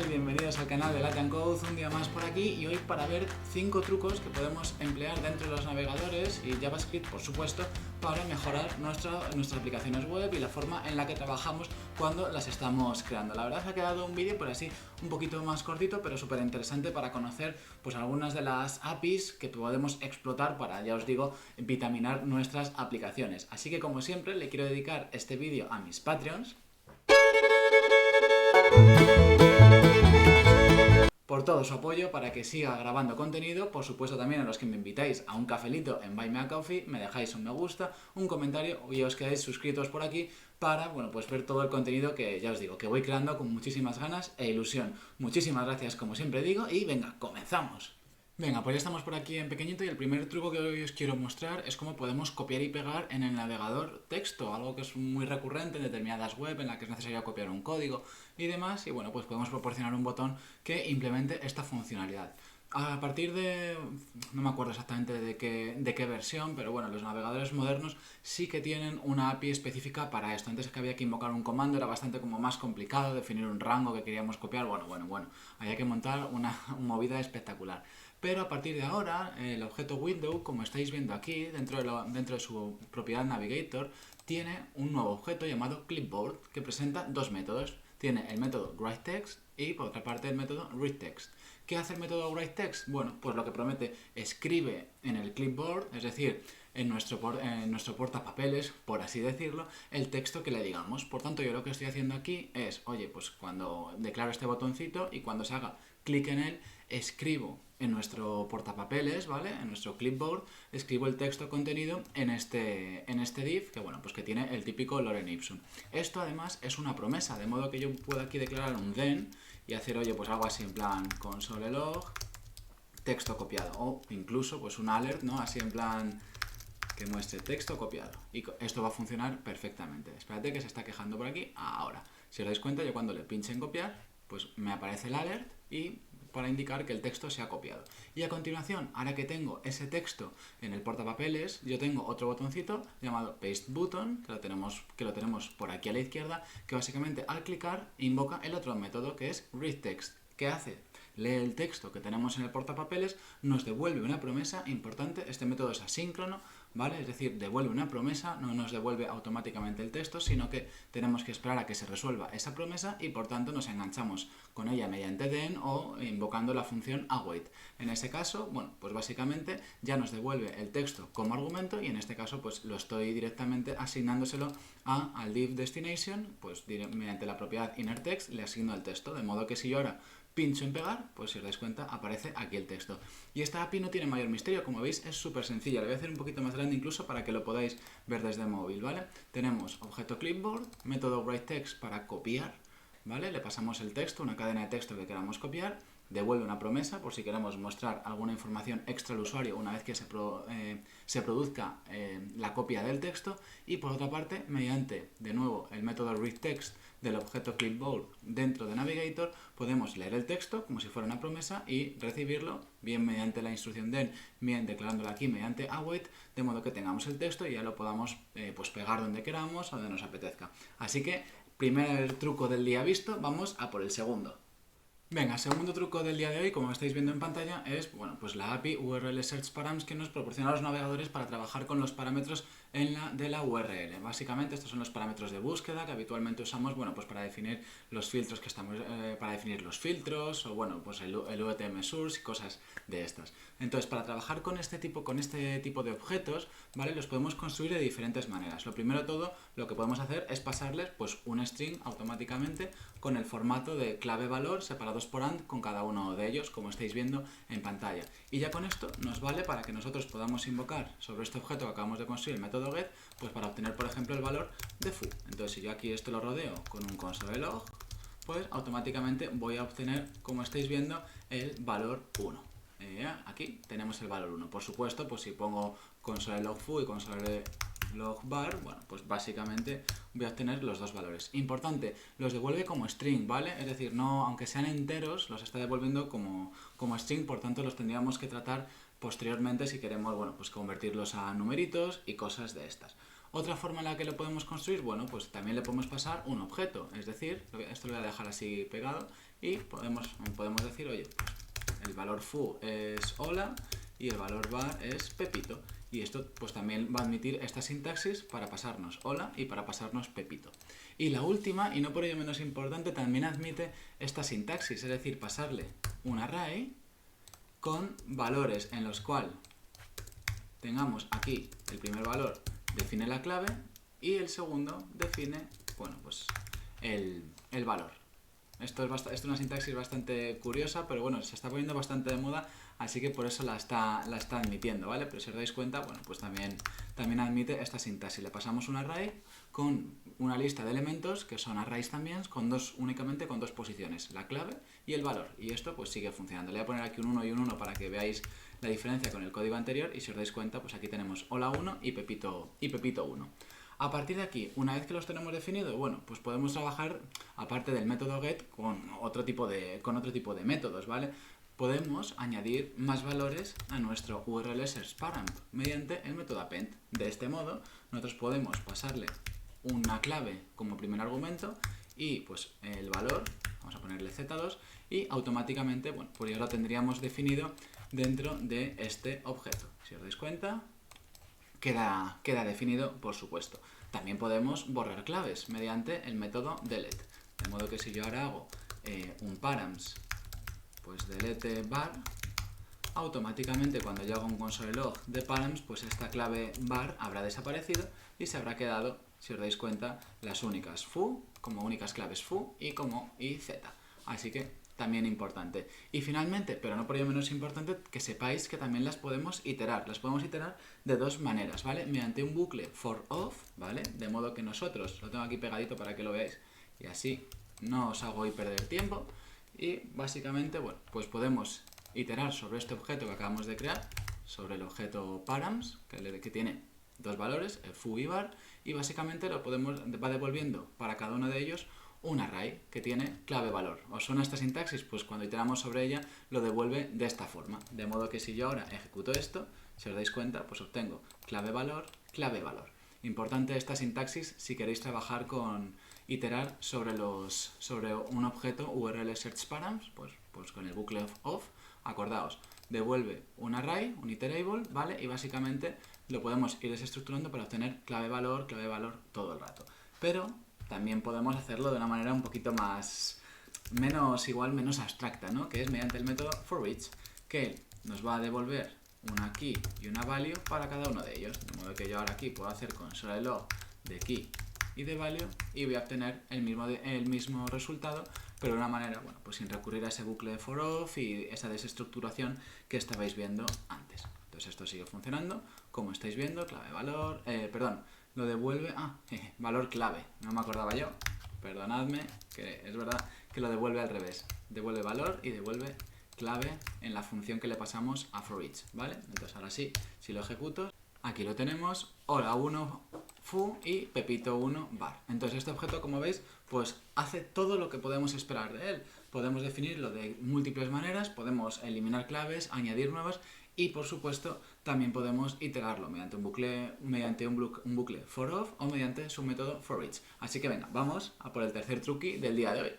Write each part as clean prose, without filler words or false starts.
bienvenidos al canal de Latin Code, un día más por aquí y hoy para ver 5 trucos que podemos emplear dentro de los navegadores y JavaScript, por supuesto, para mejorar nuestras aplicaciones web y la forma en la que trabajamos cuando las estamos creando. La verdad es que ha quedado un vídeo por así un poquito más cortito, pero súper interesante para conocer pues algunas de las APIs que podemos explotar para, ya os digo, vitaminar nuestras aplicaciones. Así que como siempre le quiero dedicar este vídeo a mis Patreons por todo su apoyo para que siga grabando contenido, por supuesto también a los que me invitáis a un cafelito en Buy Me a Coffee, me dejáis un me gusta, un comentario y os quedáis suscritos por aquí para, bueno, pues ver todo el contenido que ya os digo, que voy creando con muchísimas ganas e ilusión. Muchísimas gracias como siempre digo y venga, comenzamos. Venga, pues ya estamos por aquí en pequeñito y el primer truco que hoy os quiero mostrar es cómo podemos copiar y pegar en el navegador texto, algo que es muy recurrente en determinadas web en la que es necesario copiar un código y demás, y bueno, pues podemos proporcionar un botón que implemente esta funcionalidad. A partir de, no me acuerdo exactamente de qué versión, pero bueno, los navegadores modernos sí que tienen una API específica para esto. Antes que había que invocar un comando, era bastante como más complicado definir un rango que queríamos copiar, bueno, había que montar una movida espectacular. Pero a partir de ahora, el objeto window, como estáis viendo aquí, dentro de su propiedad navigator, tiene un nuevo objeto llamado clipboard que presenta dos métodos. Tiene el método writeText y por otra parte el método readText. ¿Qué hace el método writeText? Bueno, pues lo que promete, escribe en el clipboard, es decir, en nuestro portapapeles, por así decirlo, el texto que le digamos. Por tanto, yo lo que estoy haciendo aquí es, oye, pues cuando declaro este botoncito y cuando se haga clic en él, escribo en nuestro portapapeles, ¿vale? En nuestro clipboard, escribo el texto contenido en este div, que bueno, pues que tiene el típico lorem ipsum. Esto además es una promesa, de modo que yo puedo aquí declarar un then y hacer, oye, pues algo así en plan console log, texto copiado, o incluso pues un alert, ¿no? Así en plan que muestre texto copiado. Y esto va a funcionar perfectamente. Espérate que se está quejando por aquí. Ahora, si os dais cuenta, yo cuando le pinche en copiar, pues me aparece el alert y para indicar que el texto se ha copiado. Y a continuación, ahora que tengo ese texto en el portapapeles, yo tengo otro botoncito llamado Paste Button, que lo tenemos por aquí a la izquierda, que básicamente al clicar invoca el otro método que es readText. ¿Qué hace? Lee el texto que tenemos en el portapapeles, nos devuelve una promesa importante. Este método es asíncrono, ¿vale? Es decir, devuelve una promesa, no nos devuelve automáticamente el texto, sino que tenemos que esperar a que se resuelva esa promesa y por tanto nos enganchamos con ella mediante then o invocando la función await. En ese caso, bueno, pues básicamente ya nos devuelve el texto como argumento y en este caso pues lo estoy directamente asignándoselo al div destination, pues mediante la propiedad innerText le asigno el texto, de modo que si yo ahora pincho en pegar, pues si os dais cuenta aparece aquí el texto. Y esta API no tiene mayor misterio, como veis es súper sencilla. Le voy a hacer un poquito más grande incluso para que lo podáis ver desde el móvil, ¿vale? Tenemos objeto clipboard, método writeText para copiar, ¿vale? Le pasamos el texto, una cadena de texto que queramos copiar, devuelve una promesa por si queremos mostrar alguna información extra al usuario una vez que se produzca la copia del texto y por otra parte, mediante de nuevo el método readText del objeto clipboard dentro de Navigator, podemos leer el texto como si fuera una promesa y recibirlo bien mediante la instrucción then, bien declarándolo aquí mediante await, de modo que tengamos el texto y ya lo podamos pues pegar donde queramos o donde nos apetezca. Así que, primer truco del día visto, vamos a por el segundo. Venga, segundo truco del día de hoy, como estáis viendo en pantalla, es bueno, pues la API URL Search Params que nos proporciona a los navegadores para trabajar con los parámetros de la URL. Básicamente estos son los parámetros de búsqueda que habitualmente usamos, bueno, pues para definir los filtros que estamos, para definir los filtros o bueno, pues el UTM source y cosas de estas. Entonces, para trabajar con este tipo de objetos, ¿vale? Los podemos construir de diferentes maneras. Lo primero de todo, lo que podemos hacer es pasarles pues un string automáticamente con el formato de clave valor separados por AND con cada uno de ellos, como estáis viendo en pantalla. Y ya con esto nos vale para que nosotros podamos invocar sobre este objeto que acabamos de construir, el método get, pues para obtener, por ejemplo, el valor de foo. Entonces, si yo aquí esto lo rodeo con un console log, pues automáticamente voy a obtener, como estáis viendo, el valor 1. Aquí tenemos el valor 1. Por supuesto, pues si pongo console log foo y console log var, bueno, pues básicamente voy a obtener los dos valores. Importante, los devuelve como string, ¿vale? Es decir, no, aunque sean enteros, los está devolviendo como string, por tanto los tendríamos que tratar posteriormente si queremos, bueno, pues convertirlos a numeritos y cosas de estas. Otra forma en la que lo podemos construir, bueno, pues también le podemos pasar un objeto, es decir, esto lo voy a dejar así pegado, y podemos decir, oye, pues el valor foo es hola y el valor var es Pepito. Y esto pues también va a admitir esta sintaxis para pasarnos hola y para pasarnos Pepito. Y la última, y no por ello menos importante, también admite esta sintaxis, es decir, pasarle un array con valores en los cuales tengamos aquí el primer valor define la clave y el segundo define, bueno, pues el valor. Esto es una sintaxis bastante curiosa, pero bueno, se está poniendo bastante de moda, así que por eso la está admitiendo, ¿vale? Pero si os dais cuenta, bueno, pues también admite esta sintaxis. Le pasamos un array con una lista de elementos que son arrays también, únicamente con dos posiciones, la clave y el valor. Y esto pues sigue funcionando. Le voy a poner aquí un 1 y un 1 para que veáis la diferencia con el código anterior y si os dais cuenta, pues aquí tenemos hola 1 y Pepito 1. A partir de aquí, una vez que los tenemos definidos, bueno, pues podemos trabajar, aparte del método get, con otro tipo de métodos, ¿vale? Podemos añadir más valores a nuestro URL search param mediante el método append. De este modo, nosotros podemos pasarle una clave como primer argumento y pues el valor, vamos a ponerle z2, y automáticamente, bueno, pues ya lo tendríamos definido dentro de este objeto. Si os dais cuenta, queda definido, por supuesto. También podemos borrar claves mediante el método delete. De modo que si yo ahora hago un params, pues delete var, automáticamente cuando yo haga un console log de params, pues esta clave var habrá desaparecido y se habrá quedado, si os dais cuenta, las únicas foo, como únicas claves foo y z. Así que también importante. Y finalmente, pero no por ello menos importante, que sepáis que también las podemos iterar. Las podemos iterar de dos maneras, ¿vale? Mediante un bucle for of, ¿vale? De modo que nosotros, lo tengo aquí pegadito para que lo veáis, y así no os hago hoy perder tiempo. Y básicamente, bueno, pues podemos iterar sobre este objeto que acabamos de crear, sobre el objeto params, que tiene dos valores, el foo y var, y básicamente va devolviendo para cada uno de ellos un array que tiene clave valor. ¿Os suena esta sintaxis? Pues cuando iteramos sobre ella lo devuelve de esta forma. De modo que si yo ahora ejecuto esto, si os dais cuenta, pues obtengo clave valor, clave valor. Importante esta sintaxis si queréis trabajar con iterar sobre un objeto URL search params, pues con el bucle of, acordaos, devuelve un array, un iterable, ¿vale? Y básicamente lo podemos ir desestructurando para obtener clave valor todo el rato. Pero también podemos hacerlo de una manera un poquito menos abstracta, ¿no? Que es mediante el método forEach, que nos va a devolver una key y una value para cada uno de ellos. De modo que yo ahora aquí puedo hacer console log de key y de value y voy a obtener el mismo resultado, pero de una manera, bueno, pues sin recurrir a ese bucle de for of y esa desestructuración que estabais viendo antes. Entonces esto sigue funcionando, como estáis viendo, clave valor, lo devuelve, valor clave, no me acordaba yo, perdonadme, que es verdad que lo devuelve al revés, devuelve valor y devuelve clave en la función que le pasamos a forEach, ¿vale? Entonces ahora sí, si lo ejecuto, aquí lo tenemos, hola 1 foo y Pepito 1 var. Entonces este objeto, como veis, pues hace todo lo que podemos esperar de él. Podemos definirlo de múltiples maneras, podemos eliminar claves, añadir nuevas y por supuesto también podemos iterarlo mediante un bucle for of o mediante su método forEach. Así que venga, vamos a por el tercer truqui del día de hoy.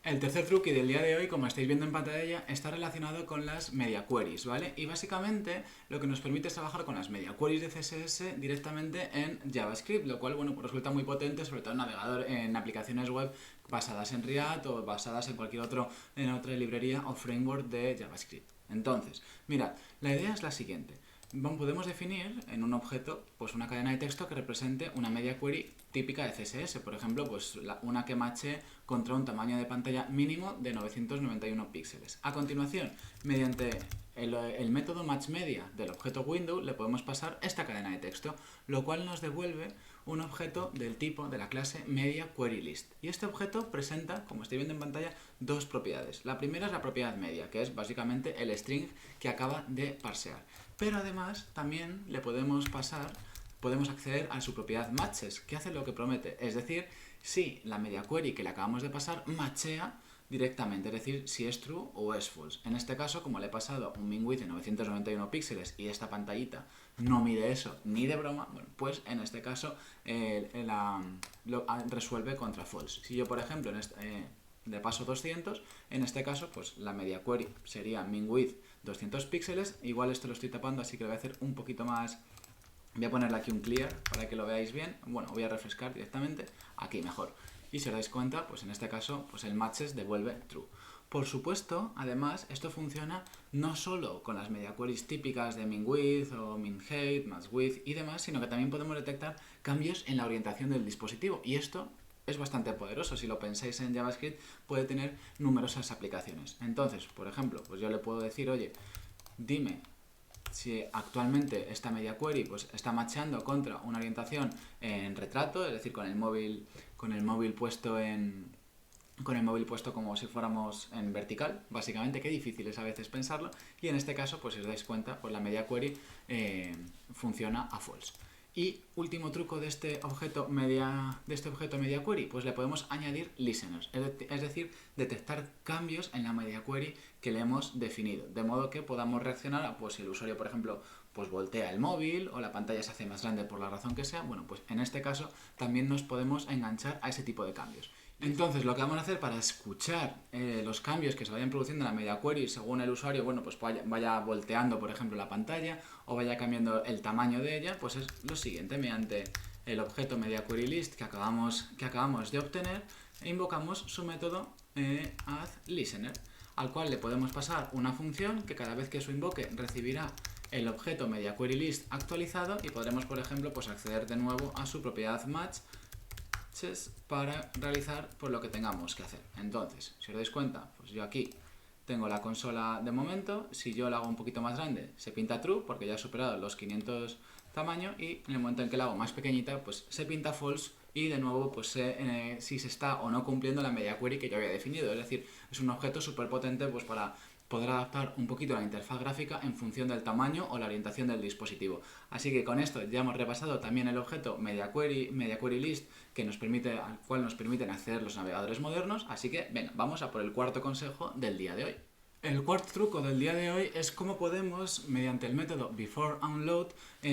El tercer truqui del día de hoy, como estáis viendo en pantalla, está relacionado con las media queries, ¿vale? Y básicamente lo que nos permite es trabajar con las media queries de CSS directamente en JavaScript, lo cual, bueno, pues resulta muy potente, sobre todo en aplicaciones web basadas en React o basadas en en otra librería o framework de JavaScript. Entonces, mirad, la idea es la siguiente. Podemos definir en un objeto pues una cadena de texto que represente una media query típica de CSS, por ejemplo, pues una que matche contra un tamaño de pantalla mínimo de 991 píxeles. A continuación, mediante el método matchMedia del objeto window le podemos pasar esta cadena de texto, lo cual nos devuelve un objeto del tipo de la clase MediaQueryList. Y este objeto presenta, como estáis viendo en pantalla, dos propiedades. La primera es la propiedad media, que es básicamente el string que acaba de parsear. Pero además también le podemos acceder a su propiedad matches, que hace lo que promete. Es decir, si la media query que le acabamos de pasar machea directamente, es decir, si es true o es false. En este caso, como le he pasado un min width de 991 píxeles y esta pantallita no mide eso ni de broma, bueno, pues en este caso lo resuelve contra false. Si yo, por ejemplo, de paso 200. En este caso, pues la media query sería min-width 200 píxeles. Igual esto lo estoy tapando, así que lo voy a hacer un poquito más. Voy a ponerle aquí un clear para que lo veáis bien. Bueno, voy a refrescar directamente. Aquí mejor. Y si os dais cuenta, pues en este caso, pues el matches devuelve true. Por supuesto, además, esto funciona no solo con las media queries típicas de min-width o min-height, max-width y demás, sino que también podemos detectar cambios en la orientación del dispositivo. Y esto es bastante poderoso. Si lo pensáis en JavaScript, puede tener numerosas aplicaciones. Entonces, por ejemplo, pues yo le puedo decir, oye, dime si actualmente esta media query pues está matchando contra una orientación en retrato, es decir, con el móvil puesto como si fuéramos en vertical, básicamente. Qué difícil es a veces pensarlo, y en este caso, pues si os dais cuenta, pues la media query funciona a false. Y último truco de este objeto media query, pues le podemos añadir listeners, es decir, detectar cambios en la media query que le hemos definido, de modo que podamos reaccionar a, pues si el usuario, por ejemplo, pues voltea el móvil o la pantalla se hace más grande por la razón que sea, bueno, pues en este caso también nos podemos enganchar a ese tipo de cambios. Entonces, lo que vamos a hacer para escuchar los cambios que se vayan produciendo en la media query según el usuario, bueno, pues vaya volteando, por ejemplo, la pantalla o vaya cambiando el tamaño de ella, pues es lo siguiente: mediante el objeto media query list que acabamos de obtener, invocamos su método addListener, al cual le podemos pasar una función que cada vez que su invoque recibirá el objeto media query list actualizado, y podremos, por ejemplo, pues acceder de nuevo a su propiedad match para realizar pues lo que tengamos que hacer. Entonces, si os dais cuenta, pues yo aquí tengo la consola de momento. Si yo la hago un poquito más grande, se pinta true porque ya ha superado los 500 tamaño, y en el momento en que la hago más pequeñita, pues se pinta false, y de nuevo pues si se está o no cumpliendo la media query que yo había definido. Es decir, es un objeto súper potente pues para poder adaptar un poquito la interfaz gráfica en función del tamaño o la orientación del dispositivo. Así que con esto ya hemos repasado también el objeto media query list, al cual nos permiten acceder los navegadores modernos. Así que venga, vamos a por el cuarto consejo del día de hoy. El cuarto truco del día de hoy es cómo podemos, mediante el método beforeUnload,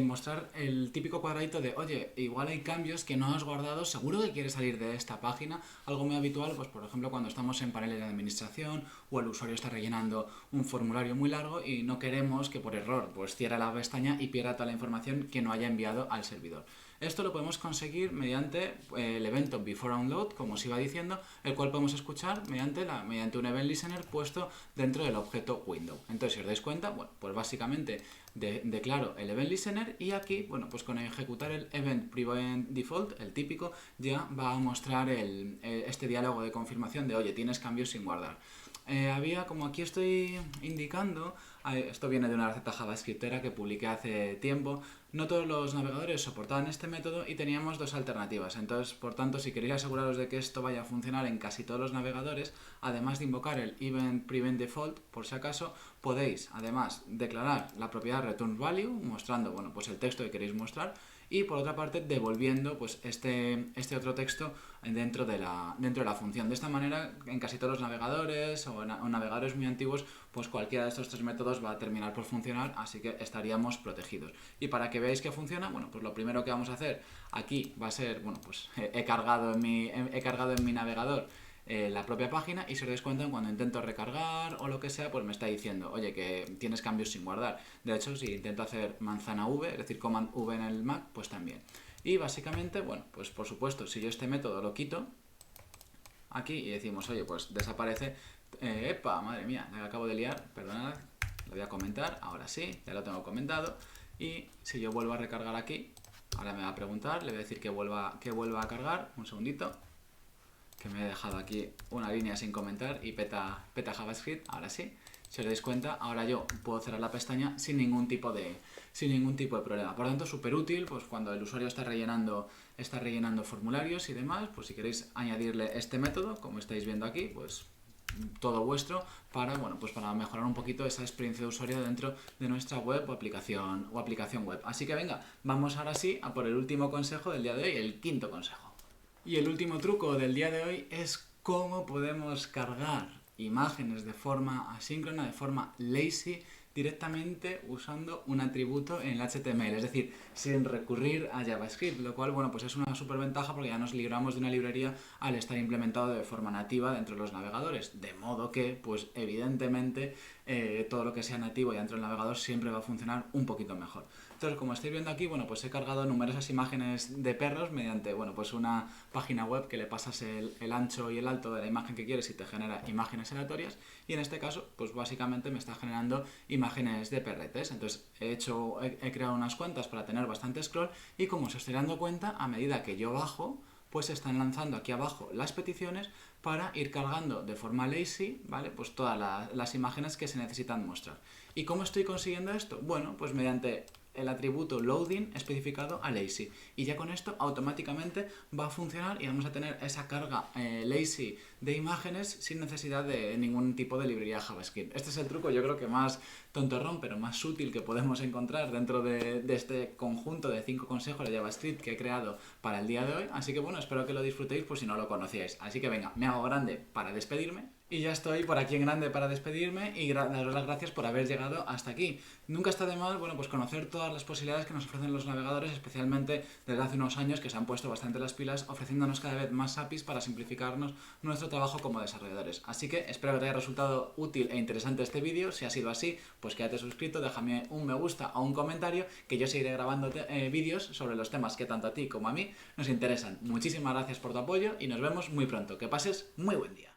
mostrar el típico cuadradito de, oye, igual hay cambios que no has guardado, seguro que quieres salir de esta página. Algo muy habitual, pues por ejemplo, cuando estamos en paneles de administración o el usuario está rellenando un formulario muy largo y no queremos que por error pues cierre la pestaña y pierda toda la información que no haya enviado al servidor. Esto lo podemos conseguir mediante el evento beforeUnload, como os iba diciendo, el cual podemos escuchar mediante un event listener puesto dentro del objeto window. Entonces, si os dais cuenta, bueno, pues básicamente declaro el event listener, y aquí, bueno, pues con ejecutar el event prevent default, el típico, ya va a mostrar este diálogo de confirmación de, oye, tienes cambios sin guardar. Había, como aquí estoy indicando, esto viene de una receta javascriptera que publiqué hace tiempo. No todos los navegadores soportaban este método y teníamos dos alternativas. Entonces, por tanto, si queréis aseguraros de que esto vaya a funcionar en casi todos los navegadores, además de invocar el event prevent default, por si acaso, podéis además declarar la propiedad return value, mostrando, bueno, pues el texto que queréis mostrar, y por otra parte devolviendo pues este otro texto dentro de la función. De esta manera, en casi todos los navegadores o navegadores muy antiguos, pues cualquiera de estos tres métodos va a terminar por funcionar, así que estaríamos protegidos. Y para que veáis que funciona, bueno, pues lo primero que vamos a hacer aquí va a ser, bueno, pues he cargado en mi navegador la propia página, y si os dais cuenta, cuando intento recargar o lo que sea, pues me está diciendo, oye, que tienes cambios sin guardar. De hecho, si intento hacer manzana V, es decir, command V en el Mac, pues también. Y básicamente, bueno, pues por supuesto, si yo este método lo quito aquí y decimos, oye, pues desaparece, ¡epa! Madre mía, la acabo de liar, perdonad, lo voy a comentar, ahora sí, ya lo tengo comentado. Y si yo vuelvo a recargar aquí, ahora me va a preguntar, le voy a decir que vuelva a cargar, un segundito, que me he dejado aquí una línea sin comentar y peta JavaScript. Ahora sí, si os dais cuenta, ahora yo puedo cerrar la pestaña sin ningún tipo de problema. Por lo tanto, súper útil pues cuando el usuario está rellenando formularios y demás. Pues si queréis añadirle este método, como estáis viendo aquí, pues todo vuestro para, bueno, pues para mejorar un poquito esa experiencia de usuario dentro de nuestra web o aplicación web. Así que venga, vamos ahora sí a por el último consejo del día de hoy, el quinto consejo. Y el último truco del día de hoy es cómo podemos cargar imágenes de forma asíncrona, de forma lazy, directamente usando un atributo en el HTML, es decir, sin recurrir a JavaScript, lo cual, bueno, pues es una súper ventaja porque ya nos libramos de una librería al estar implementado de forma nativa dentro de los navegadores, de modo que, pues evidentemente, todo lo que sea nativo y dentro del navegador siempre va a funcionar un poquito mejor. Entonces, como estáis viendo aquí, bueno, pues he cargado numerosas imágenes de perros mediante, bueno, pues una página web que le pasas el ancho y el alto de la imagen que quieres y te genera imágenes aleatorias, y en este caso, pues básicamente me está generando imágenes de perretes. Entonces, he creado unas cuantas para tener bastante scroll, y como os estoy dando cuenta, a medida que yo bajo, pues se están lanzando aquí abajo las peticiones para ir cargando de forma lazy, ¿vale? Pues todas las imágenes que se necesitan mostrar. ¿Y cómo estoy consiguiendo esto? Bueno, pues mediante el atributo loading especificado a lazy, y ya con esto automáticamente va a funcionar y vamos a tener esa carga lazy de imágenes sin necesidad de ningún tipo de librería JavaScript. Este es el truco, yo creo que más tontorrón pero más útil que podemos encontrar dentro de este conjunto de 5 consejos de JavaScript que he creado para el día de hoy, así que bueno, espero que lo disfrutéis por si no lo conocíais. Así que venga, me hago grande para despedirme. Y ya estoy por aquí en grande para despedirme y daros las gracias por haber llegado hasta aquí. Nunca está de mal, bueno, pues conocer todas las posibilidades que nos ofrecen los navegadores, especialmente desde hace unos años que se han puesto bastante las pilas, ofreciéndonos cada vez más APIs para simplificarnos nuestro trabajo como desarrolladores. Así que espero que te haya resultado útil e interesante este vídeo. Si ha sido así, pues quédate suscrito, déjame un me gusta o un comentario, que yo seguiré grabando vídeos sobre los temas que tanto a ti como a mí nos interesan. Muchísimas gracias por tu apoyo y nos vemos muy pronto. Que pases muy buen día.